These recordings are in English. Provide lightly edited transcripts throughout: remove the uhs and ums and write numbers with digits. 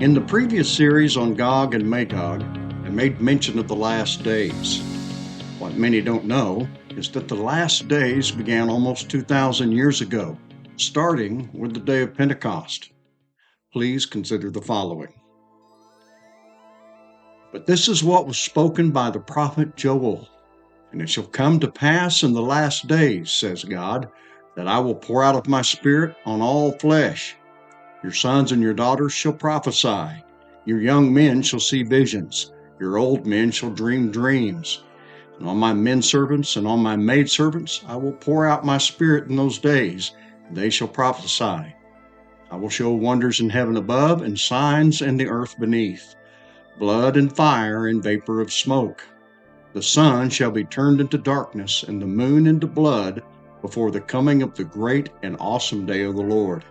In the previous series on Gog and Magog, I made mention of the last days. What many don't know is that the last days began almost 2,000 years ago, starting with the day of Pentecost. Please consider the following. But this is what was spoken by the prophet Joel. And it shall come to pass in the last days, says God, that I will pour out of my spirit on all flesh. Your sons and your daughters shall prophesy. Your young men shall see visions. Your old men shall dream dreams. And on my men servants and on my maid servants I will pour out my spirit in those days, and they shall prophesy. I will show wonders in heaven above and signs in the earth beneath, blood and fire and vapor of smoke. The sun shall be turned into darkness and the moon into blood before the coming of the great and awesome day of the Lord.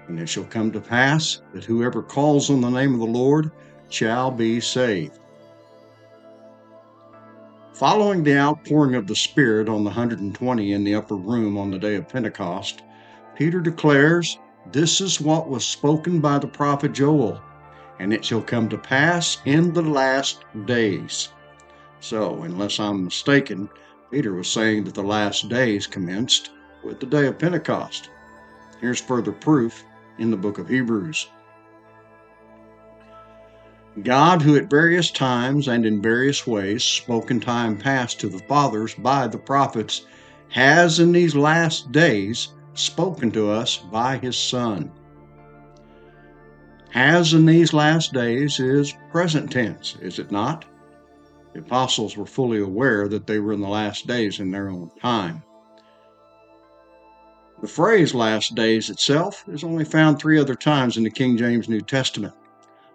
And it shall come to pass that whoever calls on the name of the Lord shall be saved. Following the outpouring of the Spirit on the 120 in the upper room on the day of Pentecost, Peter declares, "This is what was spoken by the prophet Joel, and it shall come to pass in the last days." So, unless I'm mistaken, Peter was saying that the last days commenced with the day of Pentecost. Here's further proof in the book of Hebrews. God, who at various times and in various ways spoke in time past to the fathers by the prophets, has in these last days spoken to us by his Son. Has in these last days is present tense, is it not? The apostles were fully aware that they were in the last days in their own time. The phrase last days itself is only found 3 other times in the King James New Testament.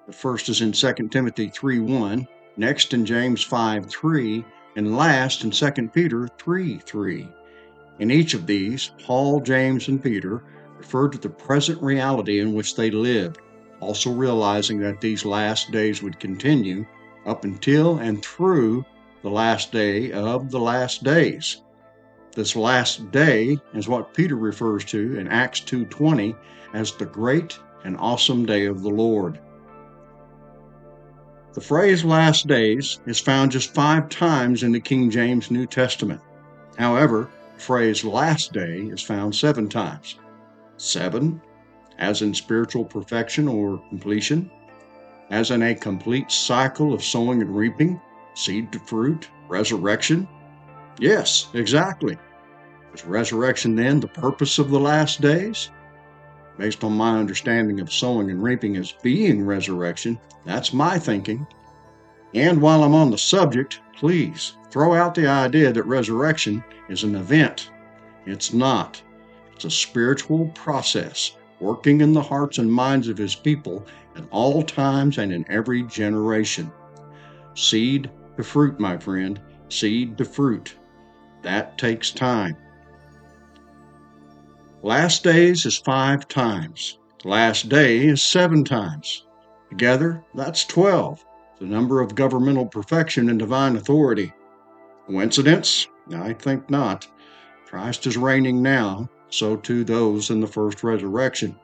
The first is in 2 Timothy 3:1, next in James 5:3, and last in 2 Peter 3:3. In each of these, Paul, James, and Peter referred to the present reality in which they lived, also realizing that these last days would continue up until and through the last day of the last days. This last day is what Peter refers to in Acts 2:20 as the great and awesome day of the Lord. The phrase last days is found just 5 times in the King James New Testament. However, the phrase last day is found 7 times. 7, as in spiritual perfection or completion, as in a complete cycle of sowing and reaping, seed to fruit, resurrection. Yes, exactly. Is resurrection then the purpose of the last days? Based on my understanding of sowing and reaping as being resurrection, that's my thinking. And while I'm on the subject, please throw out the idea that resurrection is an event. It's not. It's a spiritual process working in the hearts and minds of his people at all times and in every generation. Seed to fruit, my friend, seed to fruit. That takes time. Last days is 5 times. Last day is 7 times. Together, that's 12, the number of governmental perfection and divine authority. Coincidence? I think not. Christ is reigning now, so too those in the first resurrection.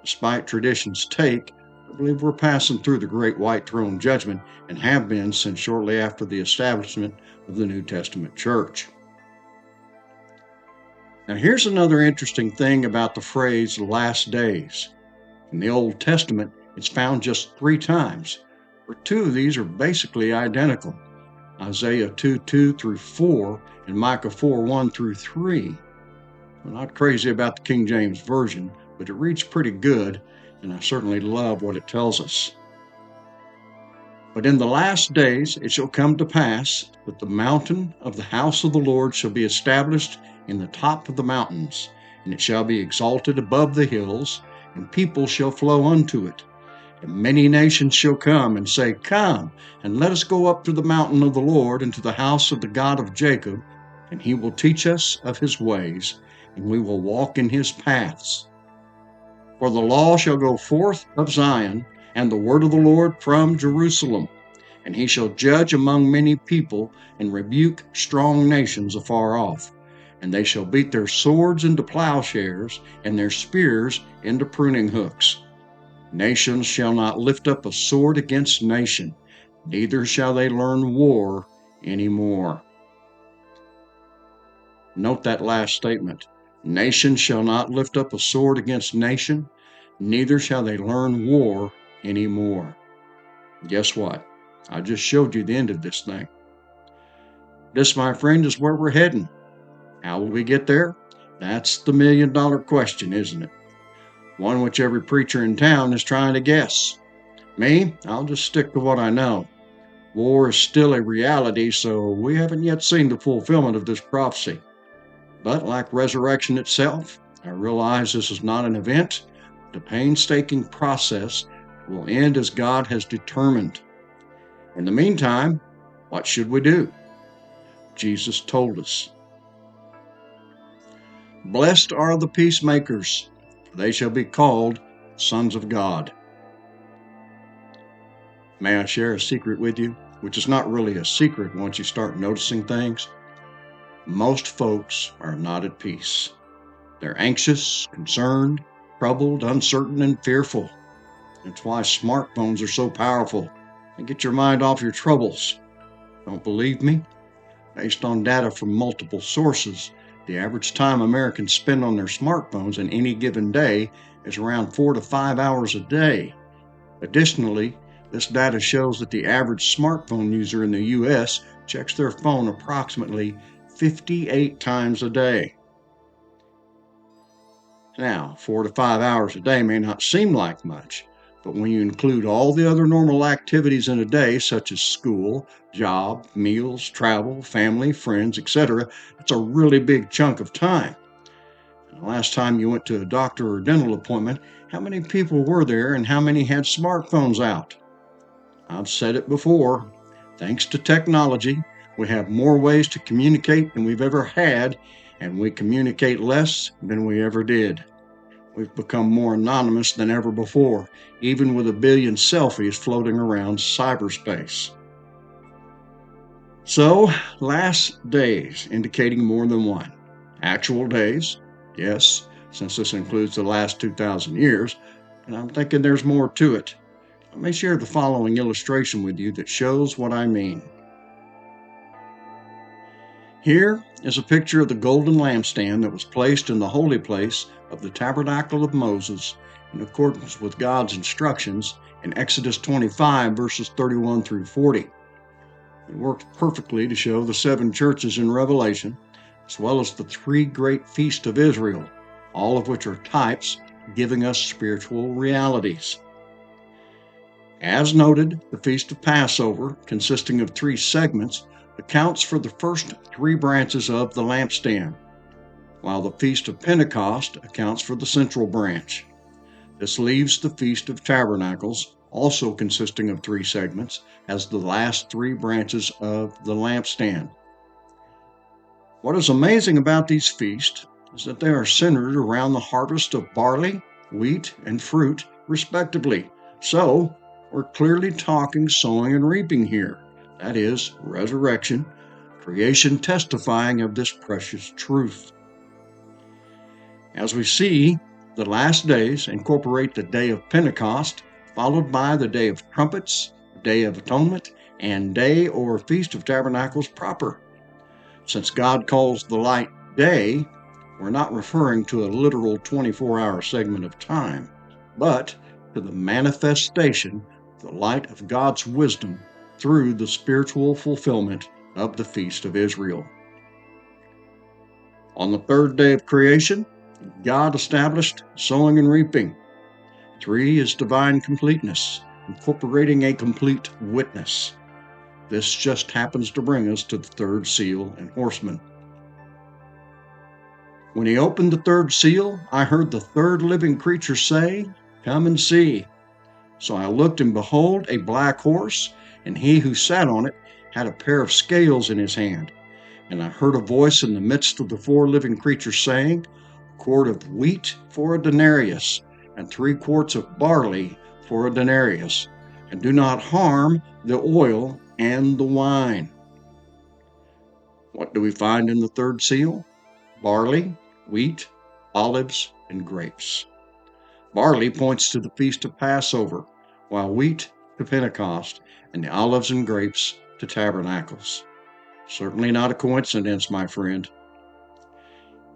Despite tradition's take, I believe we're passing through the great white throne judgment and have been since shortly after the establishment of the New Testament church. Now here's another interesting thing about the phrase last days. In the Old Testament, it's found just 3 times, where 2 of these are basically identical. Isaiah 2:2 through 4 and Micah 4:1 through 3. I'm not crazy about the King James Version, but it reads pretty good, and I certainly love what it tells us. But in the last days it shall come to pass that the mountain of the house of the Lord shall be established in the top of the mountains, and it shall be exalted above the hills, and people shall flow unto it. And many nations shall come and say, Come, and let us go up to the mountain of the Lord, and to the house of the God of Jacob, and he will teach us of his ways, and we will walk in his paths. For the law shall go forth of Zion, and the word of the Lord from Jerusalem. And he shall judge among many people, and rebuke strong nations afar off. And they shall beat their swords into plowshares, and their spears into pruning hooks. Nations shall not lift up a sword against nation, neither shall they learn war anymore. Note that last statement. Nation shall not lift up a sword against nation, neither shall they learn war anymore. Guess what? I just showed you the end of this thing. This, my friend, is where we're heading. How will we get there? That's the million-dollar question, isn't it? One which every preacher in town is trying to guess. Me, I'll just stick to what I know. War is still a reality, so we haven't yet seen the fulfillment of this prophecy. But like resurrection itself, I realize this is not an event. The painstaking process will end as God has determined. In the meantime, what should we do? Jesus told us. Blessed are the peacemakers, for they shall be called sons of God. May I share a secret with you, which is not really a secret once you start noticing things? Most folks are not at peace. They're anxious, concerned, troubled, uncertain, and fearful. That's why smartphones are so powerful. They get your mind off your troubles. Don't believe me? Based on data from multiple sources, the average time Americans spend on their smartphones in any given day is around 4 to 5 hours a day. Additionally, this data shows that the average smartphone user in the U.S. checks their phone approximately 58 times a day. Now, 4 to 5 hours a day may not seem like much, but when you include all the other normal activities in a day, such as school, job, meals, travel, family, friends, etc., it's a really big chunk of time. And the last time you went to a doctor or dental appointment, how many people were there and how many had smartphones out? I've said it before. Thanks to technology, we have more ways to communicate than we've ever had, and we communicate less than we ever did. We've become more anonymous than ever before, even with 1 billion selfies floating around cyberspace. So, last days indicating more than one. Actual days, yes, since this includes the last 2,000 years, and I'm thinking there's more to it. Let me share the following illustration with you that shows what I mean. Here is a picture of the golden lampstand that was placed in the holy place of the Tabernacle of Moses in accordance with God's instructions in Exodus 25, verses 31 through 40. It works perfectly to show the 7 churches in Revelation, as well as the 3 great feasts of Israel, all of which are types giving us spiritual realities. As noted, the Feast of Passover, consisting of 3 segments, accounts for the first 3 branches of the lampstand, while the Feast of Pentecost accounts for the central branch. This leaves the Feast of Tabernacles, also consisting of 3 segments, as the last 3 branches of the lampstand. What is amazing about these feasts is that they are centered around the harvest of barley, wheat, and fruit, respectively. So, we're clearly talking sowing and reaping here. That is, resurrection, creation testifying of this precious truth. As we see, the last days incorporate the day of Pentecost, followed by the day of trumpets, day of atonement, and day or feast of tabernacles proper. Since God calls the light day, we're not referring to a literal 24-hour segment of time, but to the manifestation of the light of God's wisdom through the spiritual fulfillment of the Feast of Israel. On the 3rd day of creation, God established sowing and reaping. 3 is divine completeness, incorporating a complete witness. This just happens to bring us to the 3rd seal and horseman. When he opened the 3rd seal, I heard the 3rd living creature say, "Come and see." So I looked, and behold, a black horse, and he who sat on it had a pair of scales in his hand. And I heard a voice in the midst of the 4 living creatures saying, "A quart of wheat for a denarius, and 3 quarts of barley for a denarius, and do not harm the oil and the wine." What do we find in the 3rd seal? Barley, wheat, olives, and grapes. Barley points to the Feast of Passover, while wheat to Pentecost and the olives and grapes to Tabernacles. Certainly not a coincidence, my friend.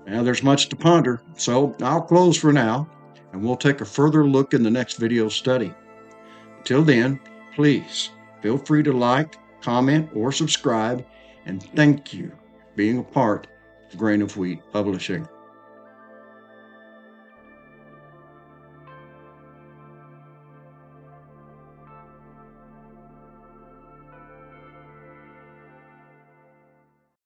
Now, there's much to ponder, so I'll close for now, and we'll take a further look in the next video study. Until then, please feel free to like, comment, or subscribe, and thank you for being a part of Grain of Wheat Publishing.